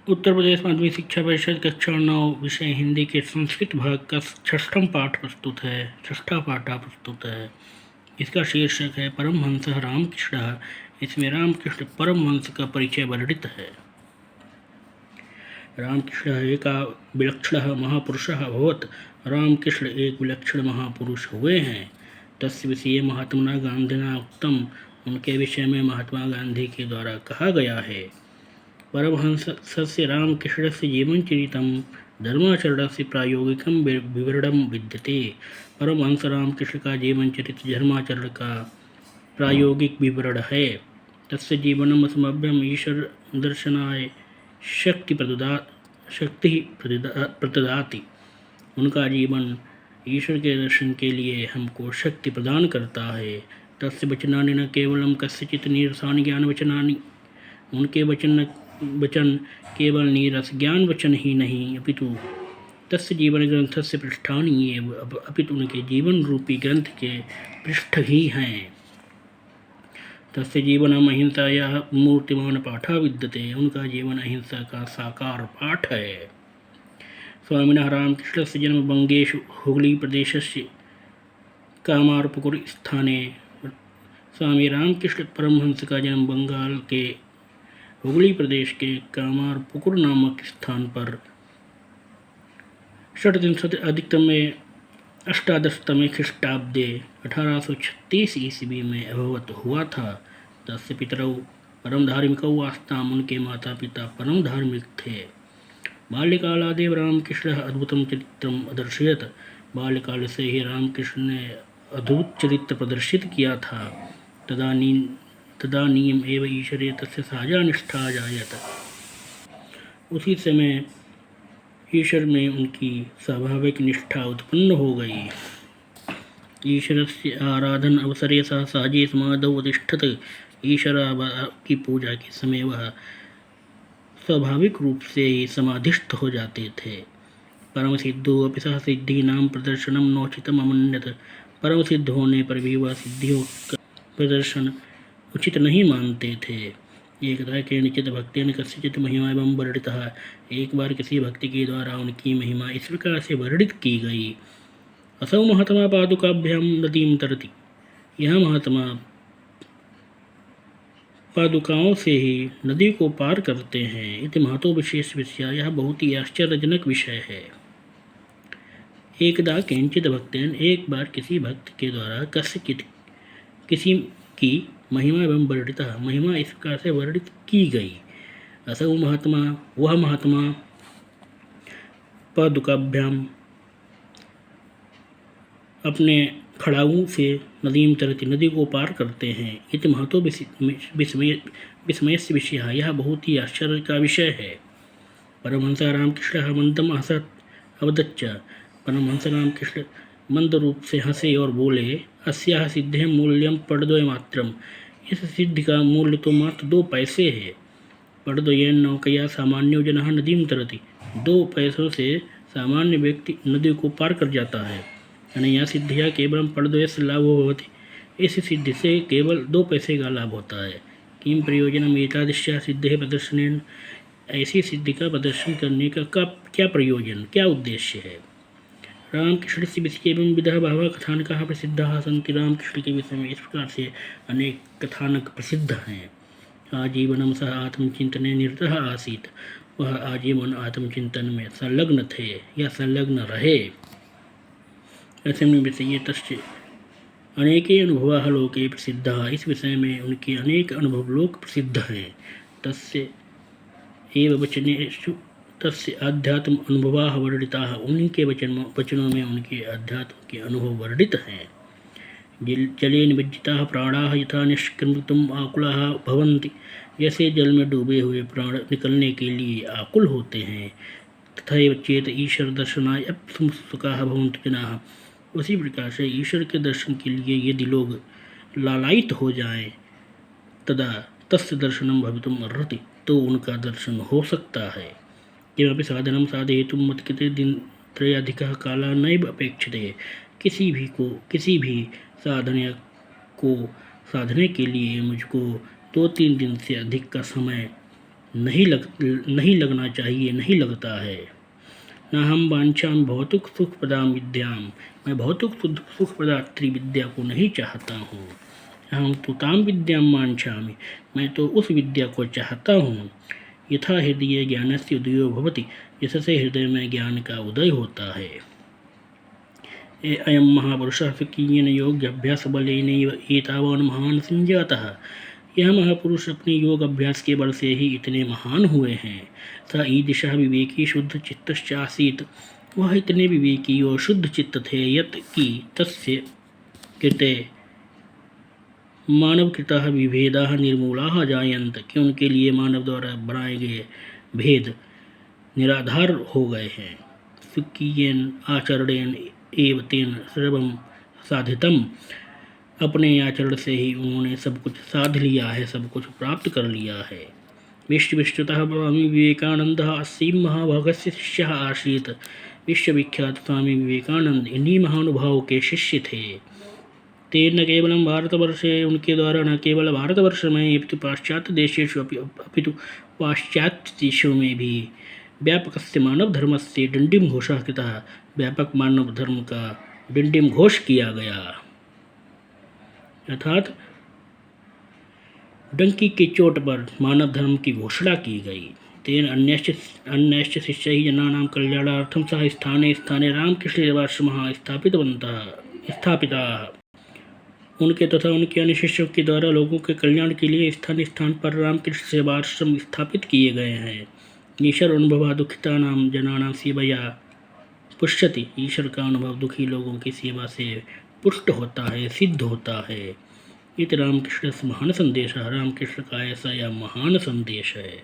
उत्तर प्रदेश माध्यमिक शिक्षा परिषद कक्षा 9 विषय हिंदी के संस्कृत भाग का छठा पाठ प्रस्तुत है। इसका शीर्षक है परमहंसः रामकृष्णः। इसमें रामकृष्ण परमहंस का परिचय वर्णित है। रामकृष्णः एका विलक्षणः महापुरुषः अभवत्। रामकृष्ण एक विलक्षण महापुरुष हुए हैं। तस्य विषये महात्मना गांधिना उक्तम। उनके विषय में महात्मा गांधी के द्वारा कहा गया है। परमहंसस्य रामकृष्णस्य जीवनचरितं धर्माचरणस्य प्रायोगिकं विवरणं विद्यते। परमहंस रामकृष्ण का जीवन चरित्र धर्माचरण का प्रायोगिक विवरण है। तस्य जीवनम् अस्मभ्यम् ईश्वर दर्शनाय शक्ति प्रददाति। उनका जीवन ईश्वर के दर्शन के लिए हमको शक्ति प्रदान करता है। तस्य वचनानि न केवलं कस्यचित् नीरसानि ज्ञानवचनानि। उनके वचन केवल नीरस ज्ञान वचन ही नहीं अपितु तस्य जीवन ग्रंथस्य पृष्ठानि एव अपितु उनके जीवन रूपी ग्रंथ के पृष्ठ ही हैं। तस्य जीवनम् अहिंसायाः मूर्तिमान पाठः विद्यते। उनका जीवन अहिंसा का साकार पाठ है। स्वामिनः रामकृष्णस्य जन्म बंगेषु हुगली प्रदेशस्य कामारपुकुर स्थाने। स्वामी रामकृष्ण परमहंस का जन्म बंगाल के हुगली प्रदेश के कामारपुकुर नामक स्थान पर षट्त्रिंशत् अधिकतमे अष्टादशतमे ख्रीष्टाब्दे 1836 ईस्वी में अभवत हुआ था। तस्य पितरौ परम धार्मिकौ आस्ताम्। उनके माता पिता परम धार्मिक थे। बाल्यकालादेव रामकृष्णः अद्भुतं चरित्रम् अदर्शयत्। बाल्यकाल से ही रामकृष्ण ने अद्भुत चरित्र प्रदर्शित किया था। तदानीम एव ईश्वरे तस्य साजा निष्ठा जायत। उसी समय ईश्वर में उनकी स्वाभाविक निष्ठा उत्पन्न हो गई। ईश्वरस्य आराधन अवसरे सह साजे समाधौ अतिष्ठत। ईश्वर की पूजा के समय वह स्वाभाविक रूप से ही समाधिस्थ हो जाते थे। परम सिद्धो अपि सह सिद्धि नाम प्रदर्शनम नोचितम अमन्यत। परम सिद्ध होने पर भी वह सिद्धियों का प्रदर्शन उचित नहीं मानते थे। एकदा केनचित् भक्तेन कस्यचित् महिमा एवं वर्णितः। एक बार किसी भक्ति के द्वारा उनकी महिमा इस प्रकार से वर्णित की गई। असौ महात्मा पादुकाभ्यां नदीं तरति। यह महात्मा पादुकाओं से ही नदी को पार करते हैं। इति महतो विशेष विषय। यह बहुत ही आश्चर्यजनक विषय है। एकदा केनचित् भक्तेन एक बार किसी भक्त के द्वारा कस्यचित् किसी की महिमा एवं वर्णितः। महिमा इस प्रकार से वर्णित की गई। असौ महात्मा वह महात्मा पादुकाभ्याम अपने खड़ाऊ से नदीम तरति नदी को पार करते हैं। इति महतो विस्मयस्य विषयः। यह बहुत ही आश्चर्य का विषय है। परमहंस रामकृष्णः मंदम् हसत् अवदच्च। परमहंस रामकृष्ण मंद रूप से हंसे और बोले, अस्याः सिद्धेः मूल्यं पटद्वयमात्रम्। इस सिद्धि का मूल्य तो मात्र 2 पैसे है। पटद्वयेन नौकया सामान्यो जनः नदीं तरति। 2 पैसों से सामान्य व्यक्ति नदी को पार कर जाता है। अनया सिद्धिया केवलं पटद्वयस्य लाभो भवति। इस सिद्धि से केवल 2 पैसे का लाभ होता है। किं प्रयोजनम् एतादृश्याः सिद्धेः प्रदर्शनेन। ऐसी सिद्धि का प्रदर्शन करने का क्या प्रयोजन, क्या उद्देश्य है। रामकृष्णस्य विषये एवं विधः बहवः कथानकाः प्रसिद्धाः सन्ति। रामकृष्ण के विषय में इस प्रकार से अनेक कथानक प्रसिद्ध हैं। आजीवनम सह आत्मचिंतने निरतः आसीत्। वह आजीवन आत्मचिंतन में संलग्न थे या संलग्न रहे। अस्मिन् विषये तस्य अनेके अनुभवाः लोके प्रसिद्धाः। इस विषय में उनके अनेक अनुभव लोक प्रसिद्ध हैं। तस्य एव वचनेषु तस्य आध्यात्म अनुभवाः वर्णिताः। उन्हीं के वचनों में उनके आध्यात्म के अनुभव वर्णित हैं। जले निमज्जिताः प्राणाः यथा निष्क्रमितुम् आकुलाः भवन्ति। जैसे जल में डूबे हुए प्राण निकलने के लिए आकुल होते हैं। तथैव चेत ईश्वर दर्शनाय अपसुकाः भवन्ति जनाः। उसी प्रकार से ईश्वर के दर्शन के लिए यदि लोग लालायित हो जाएं, तदा तस्य दर्शनं भवितुम् अर्हति। तो उनका दर्शन हो सकता है। किमपि साधनं साधयितुं मत्कृते दिनत्रयाधिकः कालः नैव अपेक्षते। किसी भी साधने के लिए मुझको 2-3 दिन से अधिक का समय नहीं लगना चाहिए, नहीं लगता है। न हम वांछाम भौतिक सुखप्रदाम विद्याम, मैं भौतिक सुखप्रदात्री विद्या को नहीं चाहता हूँ। हम तो ताम विद्याम वांछामि, मैं तो उस विद्या को चाहता हूँ। यथा हृदय ज्ञानस्य उदयो भवति, जिससे हृदय में ज्ञान का उदय होता है। अयम महापुरुषः स्वकीयेन योग्याभ्यास बलेनैव एतावान् महान् संजातः, यह महापुरुष अपने योग अभ्यास के बल से ही इतने महान हुए हैं। स ईदृशः विवेकी शुद्ध चित्तश्च आसीत्, वह इतने विवेकी और शुद्ध चित्त थे यत् कि तस्य कृते मानवकृताः विभेदाः निर्मूलाः जायन्त, कि उनके लिए मानव द्वारा बनाए गए भेद निराधार हो गए हैं। स्वकीयेन आचरणेन एव तेन सर्वं साधितम्, अपने आचरण से ही उन्होंने सब कुछ साध लिया है, सब कुछ प्राप्त कर लिया है। विश्वतः स्वामी विवेकानंद असीम महाभागस्य शिष्यः आसीत्, विश्वविख्यात स्वामी विवेकानंद इन्हीं महानुभावों के शिष्य थे। ते न केवलं भारतवर्षे, उनके द्वारा न केवल भारतवर्ष में अपितु पाश्चात्य देशेषु अपितु पाश्चात्य देशों में भी व्यापकस्य मानव धर्मस्य डंडीम घोषः कृतः, व्यापक मानव धर्म का डंडीम घोष किया गया, अर्थात डंकी की चोट पर मानव धर्म की घोषणा की गई। तेन अन्यश्च शिष्यैः जनानां कल्याणार्थं सह स्थाने स्थाने रामकृष्णदेवाश्रमः स्थापिताः। उनके तथा उनके अन्य शिष्यों के द्वारा लोगों के कल्याण के लिए स्थान स्थान पर रामकृष्ण सेवाश्रम स्थापित किए गए हैं। ईश्वर अनुभव दुखितानां जनानां सेवया पुष्यति, ईश्वर का अनुभव दुखी लोगों की सेवा से पुष्ट होता है, सिद्ध होता है। इत रामकृष्ण महान संदेश, रामकृष्ण का ऐसा यह महान संदेश है।